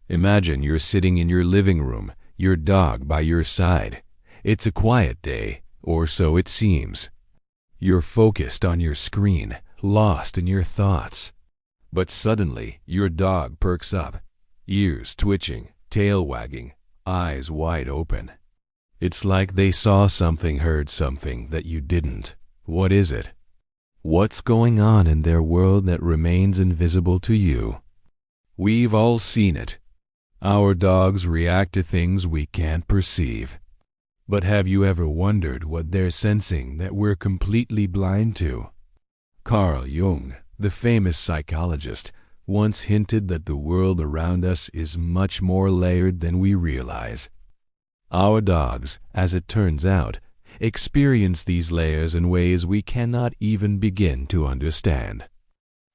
Imagine you're sitting in your living room, your dog by your side. It's a quiet day, or so it seems. You're focused on your screen, lost in your thoughts. But suddenly, your dog perks up, ears twitching, tail wagging, eyes wide open. It's like they saw something, heard something that you didn't. What is it? What's going on in their world that remains invisible to you? We've all seen it. Our dogs react to things we can't perceive. But have you ever wondered what they're sensing that we're completely blind to? Carl Jung, the famous psychologist, once hinted that the world around us is much more layered than we realize. Our dogs, as it turns out, experience these layers in ways we cannot even begin to understand.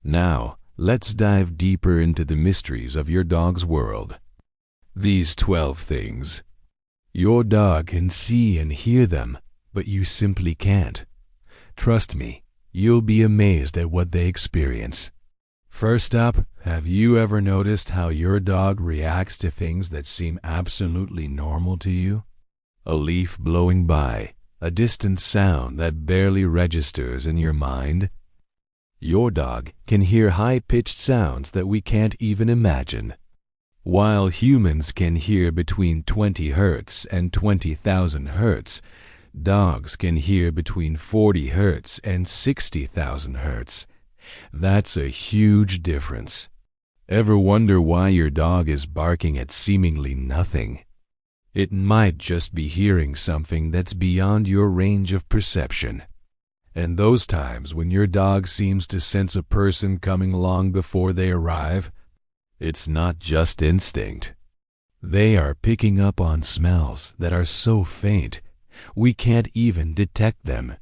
Now, let's dive deeper into the mysteries of your dog's world. These 12 things. Your dog can see and hear them, but you simply can't. Trust me, you'll be amazed at what they experience. First up, have you ever noticed how your dog reacts to things that seem absolutely normal to you? A leaf blowing by, a distant sound that barely registers in your mind. Your dog can hear high-pitched sounds that we can't even imagine. While humans can hear between 20 Hz and 20,000 Hz, dogs can hear between 40 Hz and 60,000 Hz. That's a huge difference. Ever wonder why your dog is barking at seemingly nothing? It might just be hearing something that's beyond your range of perception. And those times when your dog seems to sense a person coming long before they arrive, it's not just instinct. They are picking up on smells that are so faint, we can't even detect them.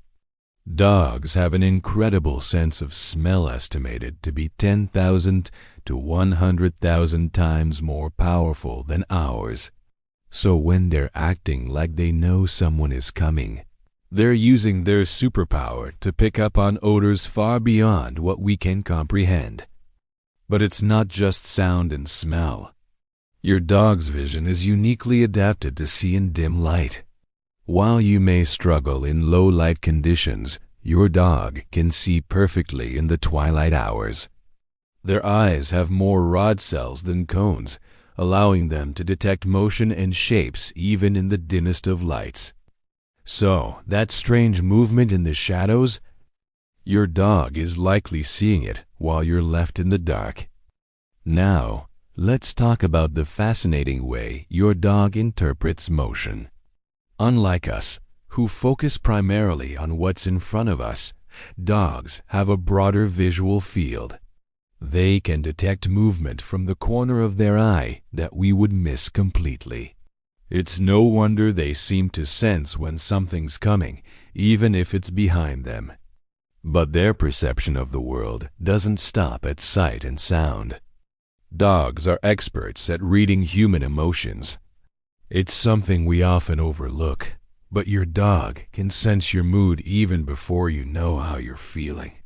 Dogs have an incredible sense of smell, estimated to be 10,000 to 100,000 times more powerful than ours. So when they're acting like they know someone is coming, they're using their superpower to pick up on odors far beyond what we can comprehend. But it's not just sound and smell. Your dog's vision is uniquely adapted to see in dim light. While you may struggle in low light conditions, your dog can see perfectly in the twilight hours. Their eyes have more rod cells than cones, allowing them to detect motion and shapes even in the dimmest of lights. So, that strange movement in the shadows? Your dog is likely seeing it while you're left in the dark. Now, let's talk about the fascinating way your dog interprets motion. Unlike us, who focus primarily on what's in front of us, dogs have a broader visual field. They can detect movement from the corner of their eye that we would miss completely. It's no wonder they seem to sense when something's coming, even if it's behind them. But their perception of the world doesn't stop at sight and sound. Dogs are experts at reading human emotions. It's something we often overlook, but your dog can sense your mood even before you know how you're feeling.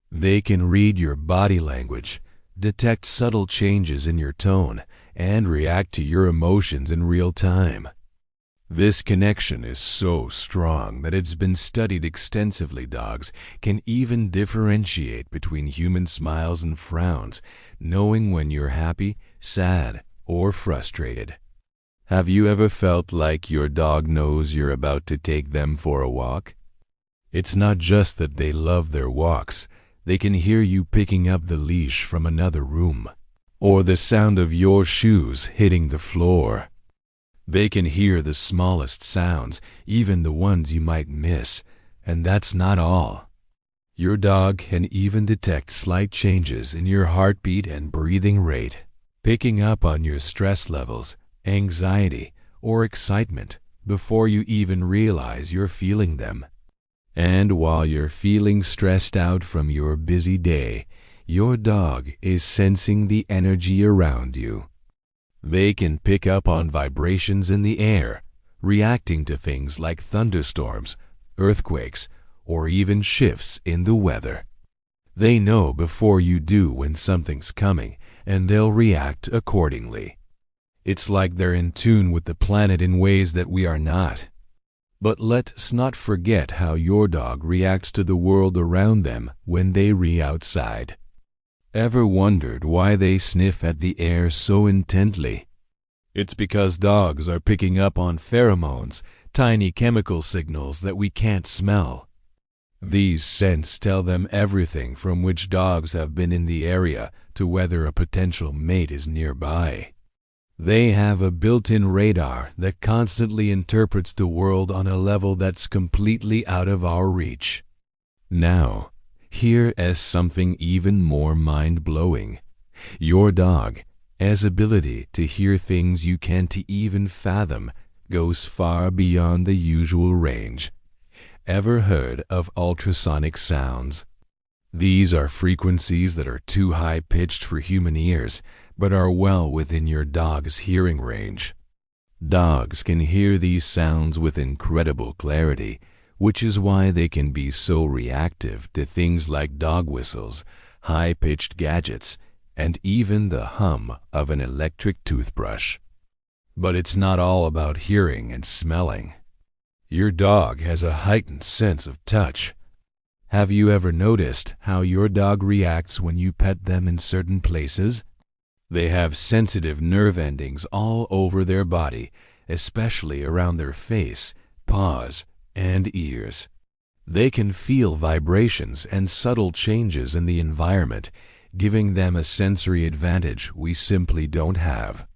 They can read your body language, detect subtle changes in your tone, and react to your emotions in real time. This connection is so strong that it's been studied extensively. Dogs can even differentiate between human smiles and frowns, knowing when you're happy, sad, or frustrated. Have you ever felt like your dog knows you're about to take them for a walk? It's not just that they love their walks. They can hear you picking up the leash from another room, or the sound of your shoes hitting the floor. They can hear the smallest sounds, even the ones you might miss, and that's not all. Your dog can even detect slight changes in your heartbeat and breathing rate, picking up on your stress levels, anxiety, or excitement before you even realize you're feeling them. And while you're feeling stressed out from your busy day, your dog is sensing the energy around you. They can pick up on vibrations in the air, reacting to things like thunderstorms, earthquakes, or even shifts in the weather. They know before you do when something's coming, and they'll react accordingly. It's like they're in tune with the planet in ways that we are not. But let's not forget how your dog reacts to the world around them when they outside. Ever wondered why they sniff at the air so intently? It's because dogs are picking up on pheromones, tiny chemical signals that we can't smell. These scents tell them everything from which dogs have been in the area to whether a potential mate is nearby. They have a built-in radar that constantly interprets the world on a level that's completely out of our reach. Now, here is something even more mind-blowing. Your dog has ability to hear things you can't even fathom, goes far beyond the usual range. Ever heard of ultrasonic sounds? These are frequencies that are too high-pitched for human ears, but are well within your dog's hearing range. Dogs can hear these sounds with incredible clarity, which is why they can be so reactive to things like dog whistles, high-pitched gadgets, and even the hum of an electric toothbrush. But it's not all about hearing and smelling. Your dog has a heightened sense of touch. Have you ever noticed how your dog reacts when you pet them in certain places? They have sensitive nerve endings all over their body, especially around their face, paws, and ears. They can feel vibrations and subtle changes in the environment, giving them a sensory advantage we simply don't have.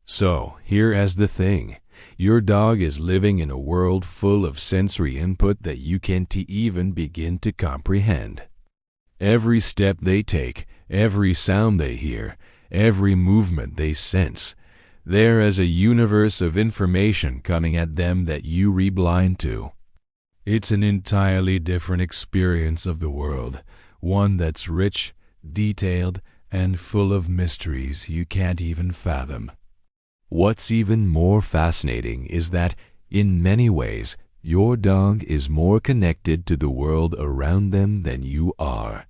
So, here is the thing. Your dog is living in a world full of sensory input that you can't even begin to comprehend. Every step they take, every sound they hear, every movement they sense, there is a universe of information coming at them that you read blind to. It's an entirely different experience of the world, one that's rich, detailed, and full of mysteries you can't even fathom. What's even more fascinating is that, in many ways, your dog is more connected to the world around them than you are.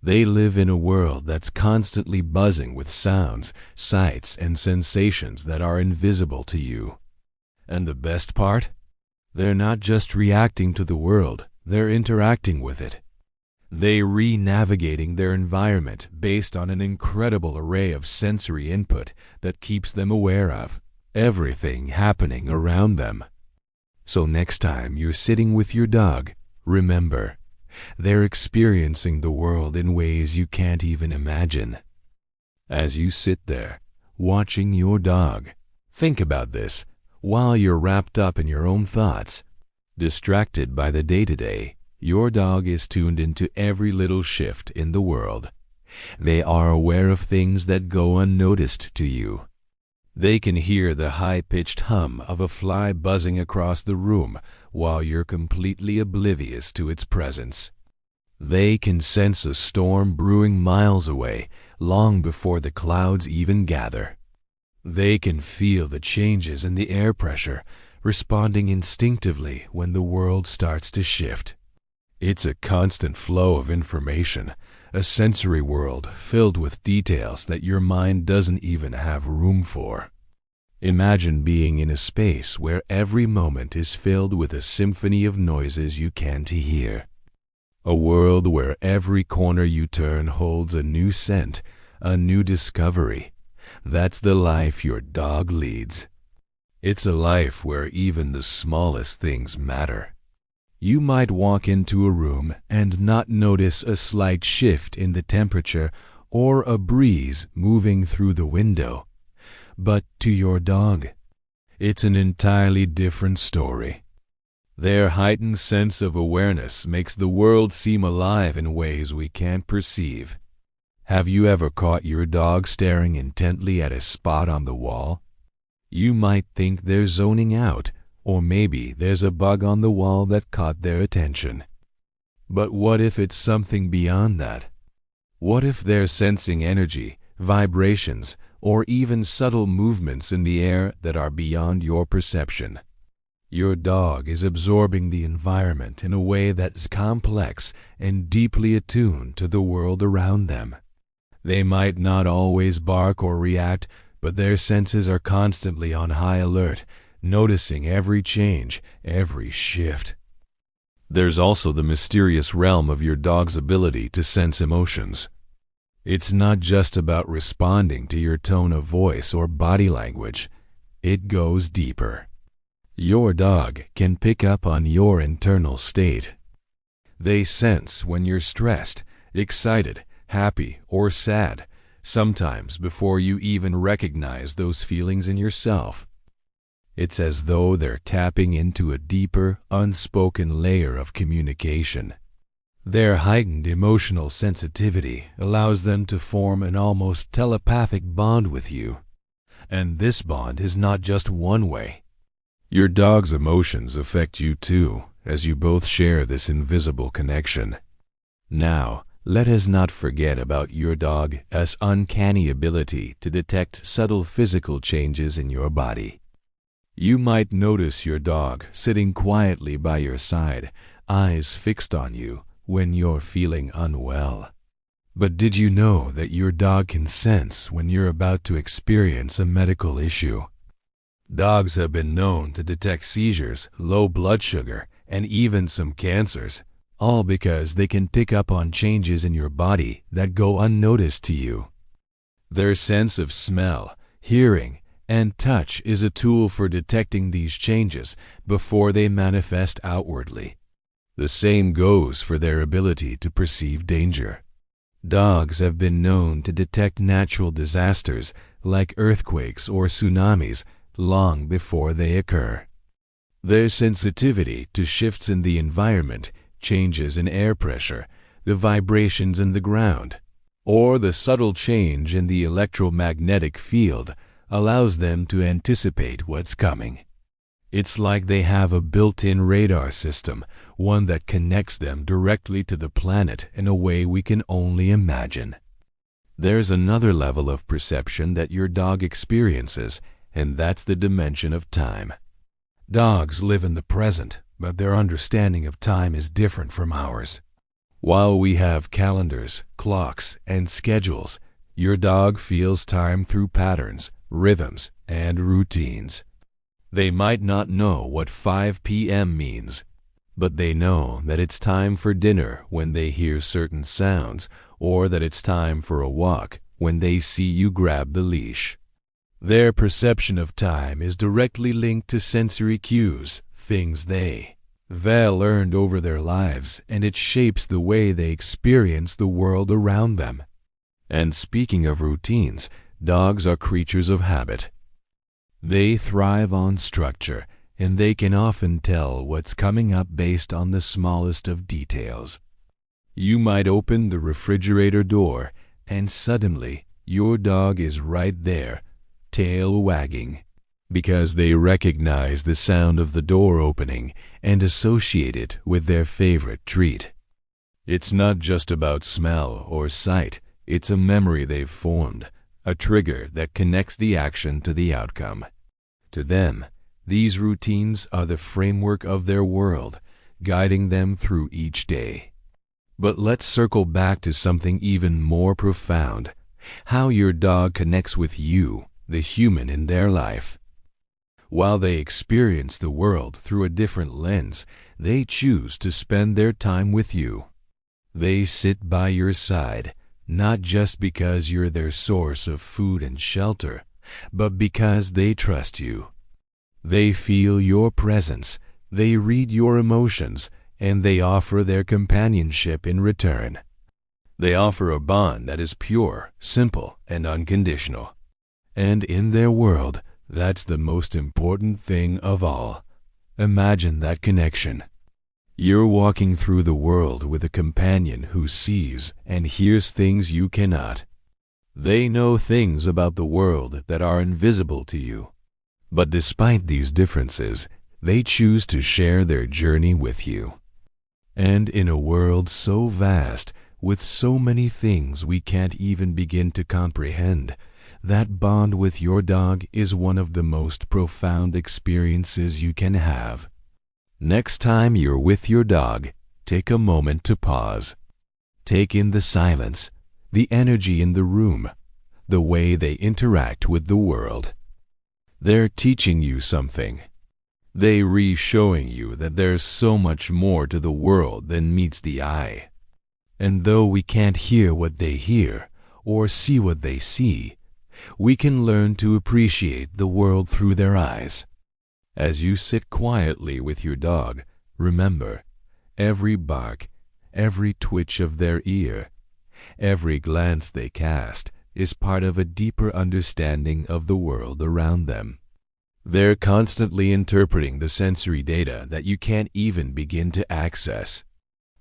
They live in a world that's constantly buzzing with sounds, sights, and sensations that are invisible to you. And the best part? They're not just reacting to the world, they're interacting with it. They're re-navigating their environment based on an incredible array of sensory input that keeps them aware of everything happening around them. So next time you're sitting with your dog, remember, they're experiencing the world in ways you can't even imagine. As you sit there, watching your dog, think about this while you're wrapped up in your own thoughts. Distracted by the day-to-day, your dog is tuned into every little shift in the world. They are aware of things that go unnoticed to you. They can hear the high-pitched hum of a fly buzzing across the room while you're completely oblivious to its presence. They can sense a storm brewing miles away, long before the clouds even gather. They can feel the changes in the air pressure, responding instinctively when the world starts to shift. It's a constant flow of information, a sensory world filled with details that your mind doesn't even have room for. Imagine being in a space where every moment is filled with a symphony of noises you can't hear. A world where every corner you turn holds a new scent, a new discovery. That's the life your dog leads. It's a life where even the smallest things matter. You might walk into a room and not notice a slight shift in the temperature or a breeze moving through the window. But to your dog, it's an entirely different story. Their heightened sense of awareness makes the world seem alive in ways we can't perceive. Have you ever caught your dog staring intently at a spot on the wall? You might think they're zoning out, or maybe there's a bug on the wall that caught their attention. But what if it's something beyond that? What if they're sensing energy, vibrations, or even subtle movements in the air that are beyond your perception? Your dog is absorbing the environment in a way that's complex and deeply attuned to the world around them. They might not always bark or react, but their senses are constantly on high alert, noticing every change, every shift. There's also the mysterious realm of your dog's ability to sense emotions. It's not just about responding to your tone of voice or body language. It goes deeper. Your dog can pick up on your internal state. They sense when you're stressed, excited, happy, or sad, sometimes before you even recognize those feelings in yourself. It's as though they're tapping into a deeper, unspoken layer of communication. Their heightened emotional sensitivity allows them to form an almost telepathic bond with you. And this bond is not just one way. Your dog's emotions affect you too, as you both share this invisible connection. Now, let us not forget about your dog's uncanny ability to detect subtle physical changes in your body. You might notice your dog sitting quietly by your side, eyes fixed on you, when you're feeling unwell. But did you know that your dog can sense when you're about to experience a medical issue? Dogs have been known to detect seizures, low blood sugar, and even some cancers, all because they can pick up on changes in your body that go unnoticed to you. Their sense of smell, hearing, and touch is a tool for detecting these changes before they manifest outwardly. The same goes for their ability to perceive danger. Dogs have been known to detect natural disasters like earthquakes or tsunamis long before they occur. Their sensitivity to shifts in the environment, changes in air pressure, the vibrations in the ground, or the subtle change in the electromagnetic field allows them to anticipate what's coming. It's like they have a built-in radar system, one that connects them directly to the planet in a way we can only imagine. There's another level of perception that your dog experiences, and that's the dimension of time. Dogs live in the present, but their understanding of time is different from ours. While we have calendars, clocks, and schedules, your dog feels time through patterns, rhythms, and routines. They might not know what 5 p.m. means, but they know that it's time for dinner when they hear certain sounds, or that it's time for a walk when they see you grab the leash. Their perception of time is directly linked to sensory cues, things they've learned over their lives, and it shapes the way they experience the world around them. And speaking of routines, dogs are creatures of habit. They thrive on structure, and they can often tell what's coming up based on the smallest of details. You might open the refrigerator door, and suddenly your dog is right there, tail wagging, because they recognize the sound of the door opening and associate it with their favorite treat. It's not just about smell or sight, it's a memory they've formed, a trigger that connects the action to the outcome. To them, these routines are the framework of their world, guiding them through each day. But let's circle back to something even more profound: how your dog connects with you, the human in their life. While they experience the world through a different lens, they choose to spend their time with you. They sit by your side, not just because you're their source of food and shelter, but because they trust you. They feel your presence, they read your emotions, and they offer their companionship in return. They offer a bond that is pure, simple, and unconditional. And in their world, that's the most important thing of all. Imagine that connection. You're walking through the world with a companion who sees and hears things you cannot. They know things about the world that are invisible to you. But despite these differences, they choose to share their journey with you. And in a world so vast, with so many things we can't even begin to comprehend, that bond with your dog is one of the most profound experiences you can have. Next time you're with your dog, take a moment to pause. Take in the silence, the energy in the room, the way they interact with the world. They're teaching you something. They re-showing you that there's so much more to the world than meets the eye. And though we can't hear what they hear or see what they see, we can learn to appreciate the world through their eyes. As you sit quietly with your dog, remember, every bark, every twitch of their ear, every glance they cast is part of a deeper understanding of the world around them. They're constantly interpreting the sensory data that you can't even begin to access.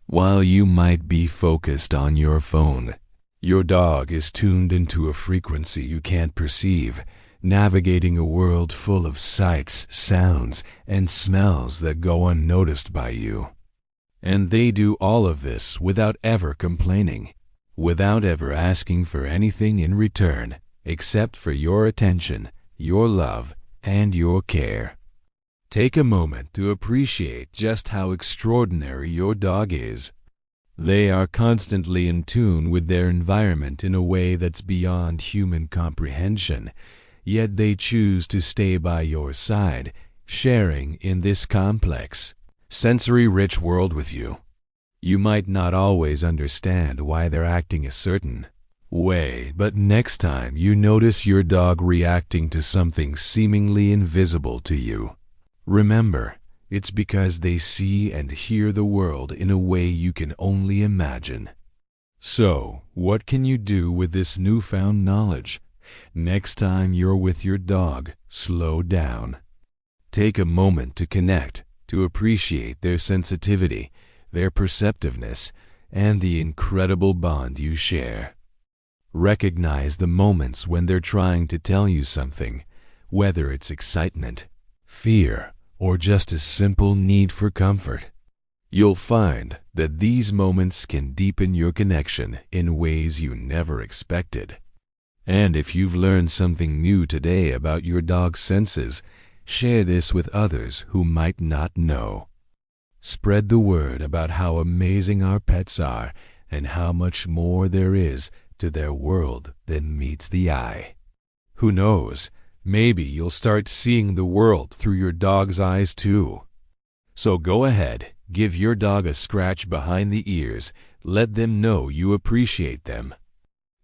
While you might be focused on your phone, your dog is tuned into a frequency you can't perceive, navigating a world full of sights, sounds, and smells that go unnoticed by you. And they do all of this without ever complaining, without ever asking for anything in return, except for your attention, your love, and your care. Take a moment to appreciate just how extraordinary your dog is. They are constantly in tune with their environment in a way that's beyond human comprehension, yet they choose to stay by your side, sharing in this complex, sensory-rich world with you. You might not always understand why they're acting a certain way, but next time you notice your dog reacting to something seemingly invisible to you, remember, it's because they see and hear the world in a way you can only imagine. So, what can you do with this newfound knowledge? Next time you're with your dog, slow down. Take a moment to connect, to appreciate their sensitivity, their perceptiveness, and the incredible bond you share. Recognize the moments when they're trying to tell you something, whether it's excitement, fear, or just a simple need for comfort. You'll find that these moments can deepen your connection in ways you never expected. And if you've learned something new today about your dog's senses, share this with others who might not know. Spread the word about how amazing our pets are and how much more there is to their world than meets the eye. Who knows? Maybe you'll start seeing the world through your dog's eyes too. So go ahead, give your dog a scratch behind the ears, let them know you appreciate them.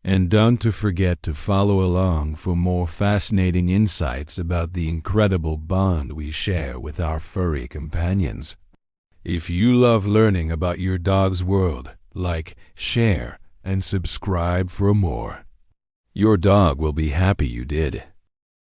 And don't forget to follow along for more fascinating insights about the incredible bond we share with our furry companions. If you love learning about your dog's world, like, share, and subscribe for more. Your dog will be happy you did.